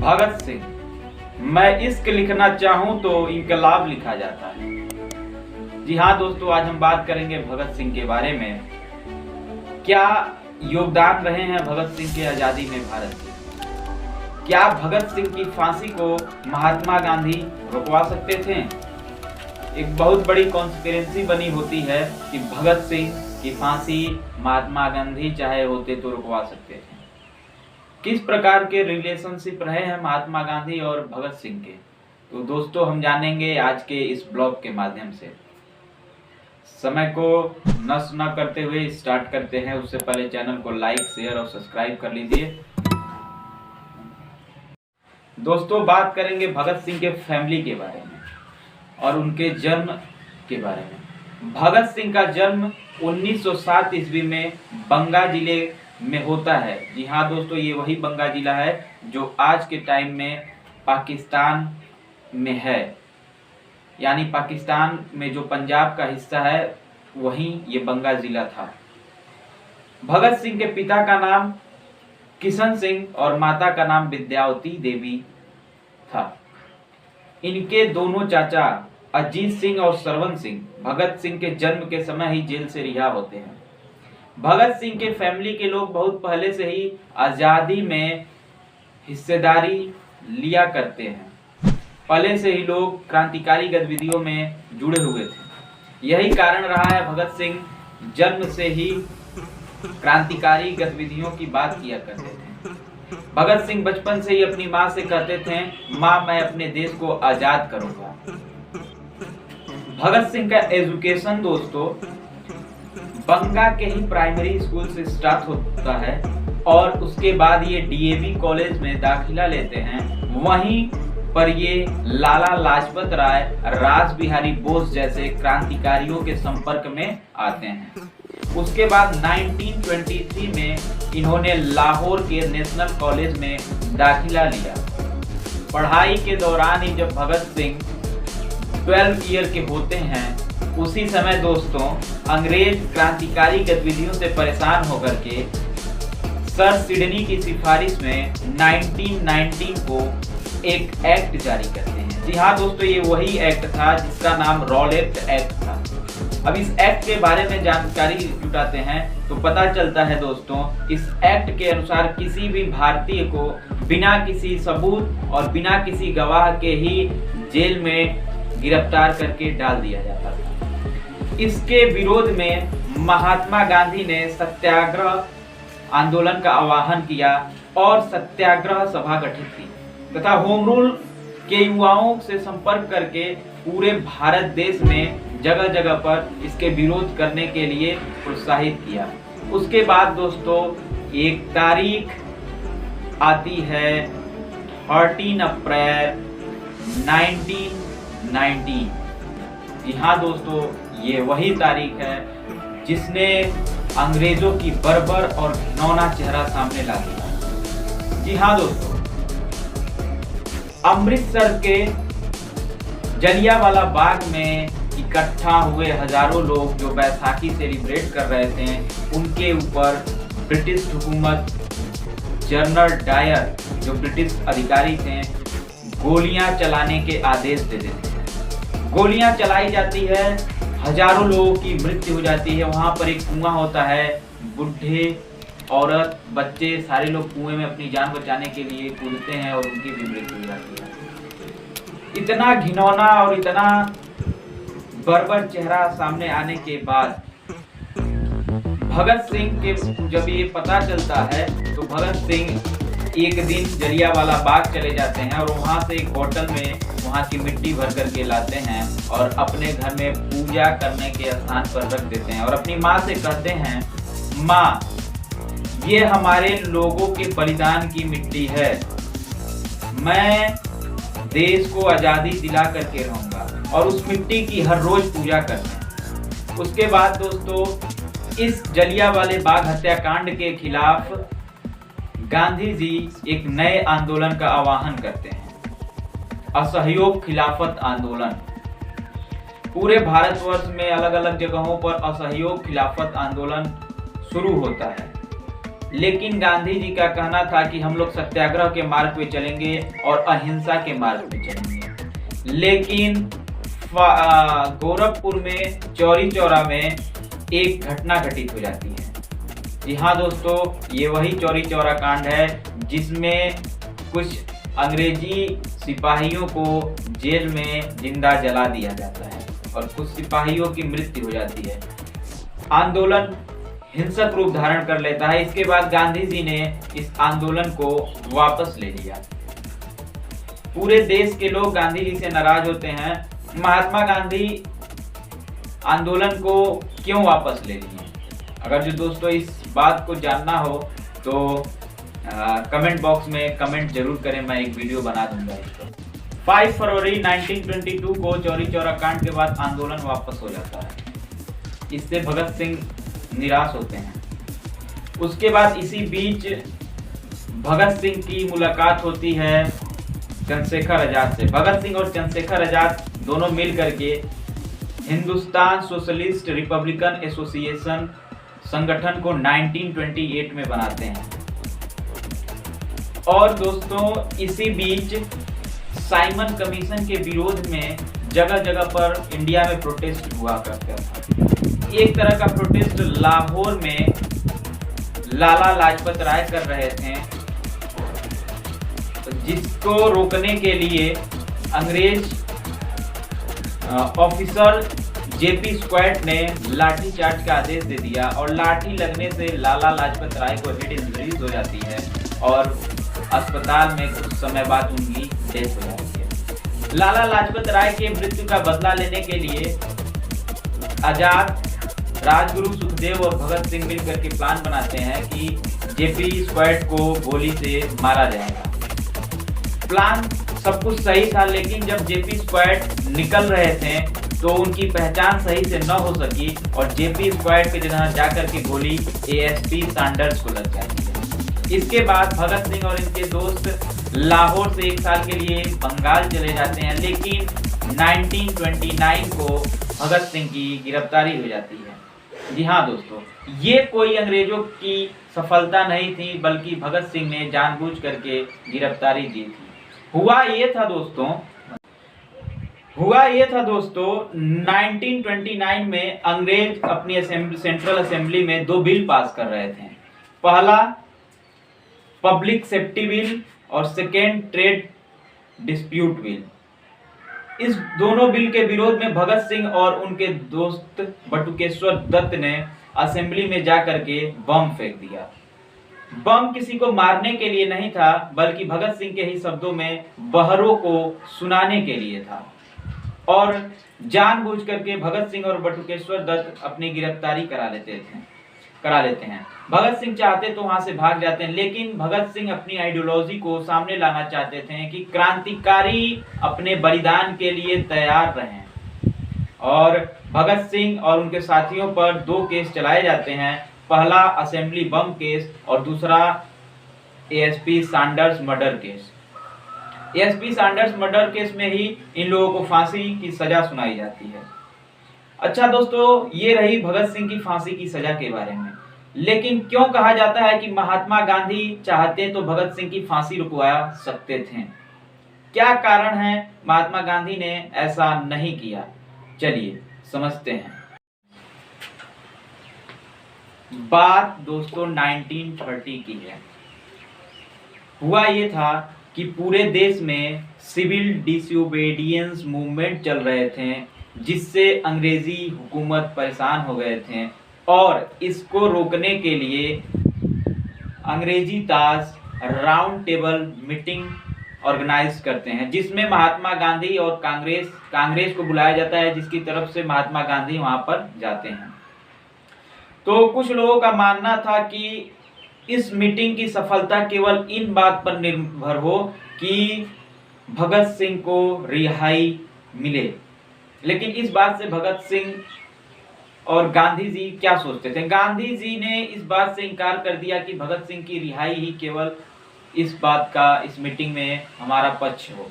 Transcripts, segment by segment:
भगत सिंह, मैं इश्क लिखना चाहूं तो इनकलाब लिखा जाता है। जी हाँ दोस्तों, आज हम बात करेंगे भगत सिंह के बारे में। क्या योगदान रहे हैं भगत सिंह के आजादी में भारत के? क्या भगत सिंह की फांसी को महात्मा गांधी रुकवा सकते थे? एक बहुत बड़ी कॉन्स्पिरेसी बनी होती है कि भगत सिंह की फांसी महात्मा गांधी चाहे होते तो रुकवा सकते थे। किस प्रकार के रिलेशनशिप रहे हैं महात्मा गांधी और भगत सिंह के, तो दोस्तों हम जानेंगे आज के इस ब्लॉग के माध्यम से। समय को नष्ट न करते हुए स्टार्ट करते हैं। उससे पहले चैनल को लाइक, शेयर और सब्सक्राइब कर लीजिए। दोस्तों बात करेंगे भगत सिंह के फैमिली के बारे में और उनके जन्म के बारे में। भगत सिंह का जन्म 1907 ईस्वी में बंगा जिले में होता है। जी हाँ दोस्तों, ये वही बंगा जिला है जो आज के टाइम में पाकिस्तान में है। यानी पाकिस्तान में जो पंजाब का हिस्सा है वहीं ये बंगा जिला था। भगत सिंह के पिता का नाम किशन सिंह और माता का नाम विद्यावती देवी था। इनके दोनों चाचा अजीत सिंह और सरवण सिंह भगत सिंह के जन्म के समय ही जेल से रिहा होते हैं। भगत सिंह के फैमिली के लोग बहुत पहले से ही आजादी में हिस्सेदारी लिया करते हैं। पहले से ही लोग क्रांतिकारी गतिविधियों में जुड़े हुए थे। यही कारण रहा है भगत सिंह जन्म से ही क्रांतिकारी गतिविधियों की बात किया करते थे। भगत सिंह बचपन से ही अपनी माँ से कहते थे, माँ मैं अपने देश को आजाद करूंगा। भगत सिंह का एजुकेशन दोस्तों बंगा के ही प्राइमरी स्कूल से स्टार्ट होता है और उसके बाद ये डीएवी कॉलेज में दाखिला लेते हैं। वहीं पर ये लाला लाजपत राय, रास बिहारी बोस जैसे क्रांतिकारियों के संपर्क में आते हैं। उसके बाद 1923 में इन्होंने लाहौर के नेशनल कॉलेज में दाखिला लिया। पढ़ाई के दौरान ही जब भगत सिंह 12 ईयर के होते हैं, उसी समय दोस्तों अंग्रेज क्रांतिकारी गतिविधियों से परेशान होकर के सर सिडनी की सिफारिश में 1919 को एक एक्ट जारी करते हैं। जी हाँ दोस्तों, ये वही एक्ट था जिसका नाम रॉलेट एक्ट था। अब इस एक्ट के बारे में जानकारी जुटाते हैं तो पता चलता है दोस्तों, इस एक्ट के अनुसार किसी भी भारतीय को बिना किसी सबूत और बिना किसी गवाह के ही जेल में गिरफ्तार करके डाल दिया जाता था। इसके विरोध में महात्मा गांधी ने सत्याग्रह आंदोलन का आह्वान किया और सत्याग्रह सभा गठित की तथा होम रूल के युवाओं से संपर्क करके पूरे भारत देश में जगह जगह पर इसके विरोध करने के लिए प्रोत्साहित किया। उसके बाद दोस्तों एक तारीख आती है 13 अप्रैल 1919। जी हाँ दोस्तों, ये वही तारीख है जिसने अंग्रेजों की बर्बर और घिनौना चेहरा सामने ला दिया। जी हाँ दोस्तों, अमृतसर के जलियांवाला बाग में इकट्ठा हुए हजारों लोग जो बैसाखी सेलिब्रेट कर रहे थे, उनके ऊपर ब्रिटिश हुकूमत, जनरल डायर जो ब्रिटिश अधिकारी थे, गोलियां चलाने के आदेश दे देते हैं। गोलियां चलाई जाती है, हजारों लोगों की मृत्यु हो जाती है। वहां पर एक कुआं होता है, बुढ़े, औरत, बच्चे सारे लोग कुएं में अपनी जान बचाने के लिए कूदते हैं और उनकी भी मृत्यु हो जाती है। इतना घिनौना और इतना बर्बर चेहरा सामने आने के बाद भगत सिंह के जब ये पता चलता है तो भगत सिंह एक दिन जलियांवाला बाग चले जाते हैं और वहां से एक बोतल में वहां की मिट्टी भर करके लाते हैं और अपने घर में पूजा करने के स्थान पर रख देते हैं और अपनी माँ से कहते हैं, माँ ये हमारे लोगों के बलिदान की मिट्टी है, मैं देश को आजादी दिला करके रहूंगा और उस मिट्टी की हर रोज पूजा करना। उसके बाद दोस्तों इस जलियांवाले बाग हत्याकांड के खिलाफ गांधी जी एक नए आंदोलन का आह्वान करते हैं, असहयोग खिलाफत आंदोलन। पूरे भारतवर्ष में अलग अलग जगहों पर असहयोग खिलाफत आंदोलन शुरू होता है। लेकिन गांधी जी का कहना था कि हम लोग सत्याग्रह के मार्ग पे चलेंगे और अहिंसा के मार्ग पे चलेंगे। लेकिन गोरखपुर में चौरी चौरा में एक घटना घटित हो जाती है। जी हाँ दोस्तों, ये वही चौरी चौरा कांड है जिसमें कुछ अंग्रेजी सिपाहियों को जेल में जिंदा जला दिया जाता है और कुछ सिपाहियों की मृत्यु हो जाती है। आंदोलन हिंसक रूप धारण कर लेता है। इसके बाद गांधी जी ने इस आंदोलन को वापस ले लिया। पूरे देश के लोग गांधी जी से नाराज होते हैं। महात्मा गांधी आंदोलन को क्यों वापस ले लिए? अगर जो दोस्तों इस बात को जानना हो तो कमेंट बॉक्स में कमेंट जरूर करें, मैं एक वीडियो बना दूंगा इस पर। 5 फरवरी 1922 को चौरी चौरा कांड के बाद आंदोलन वापस हो जाता है। इससे भगत सिंह निराश होते हैं। उसके बाद इसी बीच भगत सिंह की मुलाकात होती है चंद्रशेखर आजाद से। भगत सिंह और चंद्रशेखर आजाद दोनों मिल करके हिंदुस्तान सोशलिस्ट रिपब्लिकन एसोसिएशन संगठन को 1928 में बनाते हैं। और दोस्तों इसी बीच साइमन कमीशन के विरोध में जगह जगह पर इंडिया में प्रोटेस्ट हुआ करता था। एक तरह का प्रोटेस्ट लाहौर में लाला लाजपत राय कर रहे थे, जिसको रोकने के लिए अंग्रेज ऑफिसर जेपी स्क्वाड ने लाठीचार्ज का आदेश दे दिया और लाठी लगने से लाला लाजपत राय को हेड इंजरीज हो जाती है और अस्पताल में कुछ समय बाद उनकी डेथ हो जाती है। लाला लाजपत राय के मृत्यु का बदला लेने के लिए आजाद, राजगुरु सुखदेव और भगत सिंह मिलकर के प्लान बनाते हैं कि जेपी स्क्वाड को गोली से मारा जाएगा। प्लान सब कुछ सही था, लेकिन जब जेपी स्क्वाड निकल रहे थे तो उनकी पहचान सही से न हो सकी और जेपी स्क्वाड के जगह जाकर के गोली एएसपी सैंडर्स को लग जाती है। इसके बाद भगत सिंह और इनके दोस्त लाहौर से 1 साल के लिए बंगाल चले जाते हैं, लेकिन 1929 को भगत सिंह की गिरफ्तारी हो जाती है। जी हाँ दोस्तों, ये कोई अंग्रेजों की सफलता नहीं थी, बल्कि भगत सिंह ने जानबूझ करके गिरफ्तारी दी थी। हुआ ये था दोस्तों 1929 में अंग्रेज अपनी सेंट्रल असेंबली में 2 बिल पास कर रहे थे। पहला पब्लिक सेफ्टी बिल और सेकेंड ट्रेड डिस्प्यूट बिल। इस दोनों बिल के विरोध में भगत सिंह और उनके दोस्त बटुकेश्वर दत्त ने असेंबली में जाकर के बम फेंक दिया। बम किसी को मारने के लिए नहीं था, बल्कि भगत सिंह के ही शब्दों में बहरों को सुनाने के लिए था। और जानबूझ करके भगत सिंह और बटुकेश्वर दत्त अपनी गिरफ्तारी करा लेते हैं। भगत सिंह चाहते तो वहां से भाग जाते हैं, लेकिन भगत सिंह अपनी आइडियोलॉजी को सामने लाना चाहते थे कि क्रांतिकारी अपने बलिदान के लिए तैयार रहें। और भगत सिंह और उनके साथियों पर 2 केस चलाए जाते हैं। पहला असेंबली बम केस और दूसरा ASP Sanders murder case. ASP Sanders murder case में ही इन लोगों को फांसी की सजा सुनाई जाती है। अच्छा दोस्तों, ये रही भगत सिंह की फांसी की सजा के बारे में। लेकिन क्यों कहा जाता है कि महात्मा गांधी चाहते तो भगत सिंह की फांसी रुकवा सकते थे? क्या कारण है महात्मा गांधी ने ऐसा नहीं किया? चलिए समझते हैं। बात दोस्तों 1930 की है। हुआ ये था कि पूरे देश में सिविल डिसोबीडियंस मूवमेंट चल रहे थे, जिससे अंग्रेजी हुकूमत परेशान हो गए थे और इसको रोकने के लिए अंग्रेजी ताज राउंड टेबल मीटिंग ऑर्गेनाइज करते हैं, जिसमें महात्मा गांधी और कांग्रेस को बुलाया जाता है, जिसकी तरफ से महात्मा गांधी वहां पर जाते हैं। तो कुछ लोगों का मानना था कि इस मीटिंग की सफलता केवल इन बात पर निर्भर हो कि भगत सिंह को रिहाई मिले। लेकिन इस बात से भगत सिंह और गांधी जी क्या सोचते थे? गांधी जी ने इस बात से इनकार कर दिया कि भगत सिंह की रिहाई ही केवल इस मीटिंग में हमारा पक्ष हो,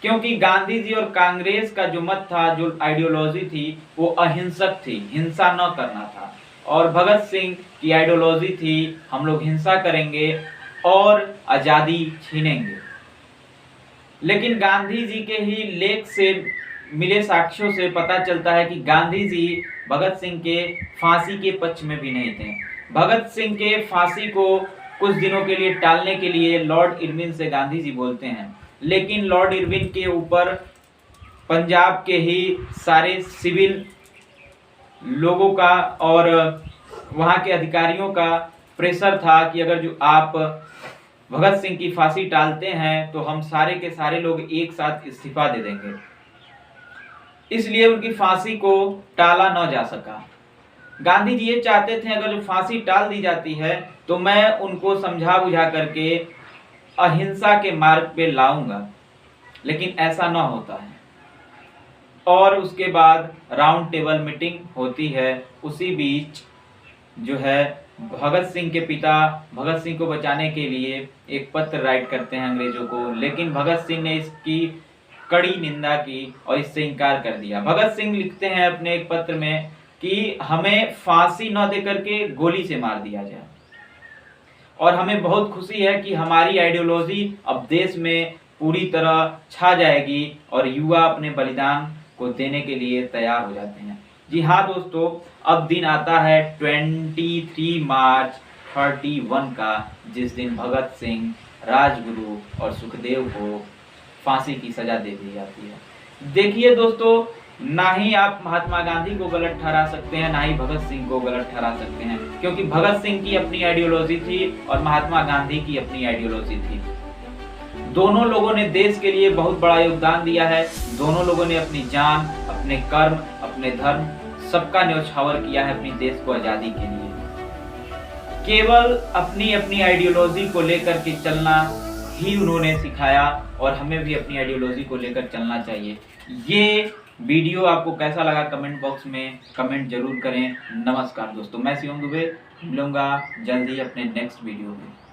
क्योंकि गांधी जी और कांग्रेस का जो मत था, जो आइडियोलॉजी थी, वो अहिंसक थी, हिंसा न करना था। और भगत सिंह की आइडियोलॉजी थी हम लोग हिंसा करेंगे और आज़ादी छीनेंगे। लेकिन गांधी जी के ही लेख से मिले साक्ष्यों से पता चलता है कि गांधी जी भगत सिंह के फांसी के पक्ष में भी नहीं थे। भगत सिंह के फांसी को कुछ दिनों के लिए टालने के लिए लॉर्ड इरविन से गांधी जी बोलते हैं, लेकिन लॉर्ड इरविन के ऊपर पंजाब के ही सारे सिविल लोगों का और वहां के अधिकारियों का प्रेशर था कि अगर जो आप भगत सिंह की फांसी टालते हैं तो हम सारे के सारे लोग एक साथ इस्तीफा दे देंगे। इसलिए उनकी फांसी को टाला न जा सका। गांधी जी ये चाहते थे अगर जो फांसी टाल दी जाती है तो मैं उनको समझा बुझा करके अहिंसा के मार्ग पे लाऊंगा, लेकिन ऐसा न होता है। और उसके बाद राउंड टेबल मीटिंग होती है। उसी बीच जो है भगत सिंह के पिता भगत सिंह को बचाने के लिए एक पत्र राइट करते हैं अंग्रेजों को, लेकिन भगत सिंह ने इसकी कड़ी निंदा की और इससे इनकार कर दिया। भगत सिंह लिखते हैं अपने एक पत्र में कि हमें फांसी न देकर के गोली से मार दिया जाए और हमें बहुत खुशी है कि हमारी आइडियोलॉजी अब देश में पूरी तरह छा जाएगी और युवा अपने बलिदान को देने के लिए तैयार हो जाते हैं। जी हाँ दोस्तों, अब दिन आता है 23 मार्च 31 का, जिस दिन भगत सिंह, राजगुरु और सुखदेव को फांसी की सजा दे दी जाती है। देखिए दोस्तों, ना ही आप महात्मा गांधी को गलत ठहरा सकते हैं, ना ही भगत सिंह को गलत ठहरा सकते हैं, क्योंकि भगत सिंह की अपनी आइडियोलॉजी थी और महात्मा गांधी की अपनी आइडियोलॉजी थी। दोनों लोगों ने देश के लिए बहुत बड़ा योगदान दिया है। दोनों लोगों ने अपनी जान, अपने कर्म, अपने धर्म सबका न्यौछावर किया है अपनी देश को आजादी के लिए। केवल अपनी अपनी आइडियोलॉजी को लेकर के चलना ही उन्होंने सिखाया और हमें भी अपनी आइडियोलॉजी को लेकर चलना चाहिए। ये वीडियो आपको कैसा लगा कमेंट बॉक्स में कमेंट जरूर करें। नमस्कार दोस्तों, मैं शिवम दुबे, मिलूंगा जल्दी अपने नेक्स्ट वीडियो में।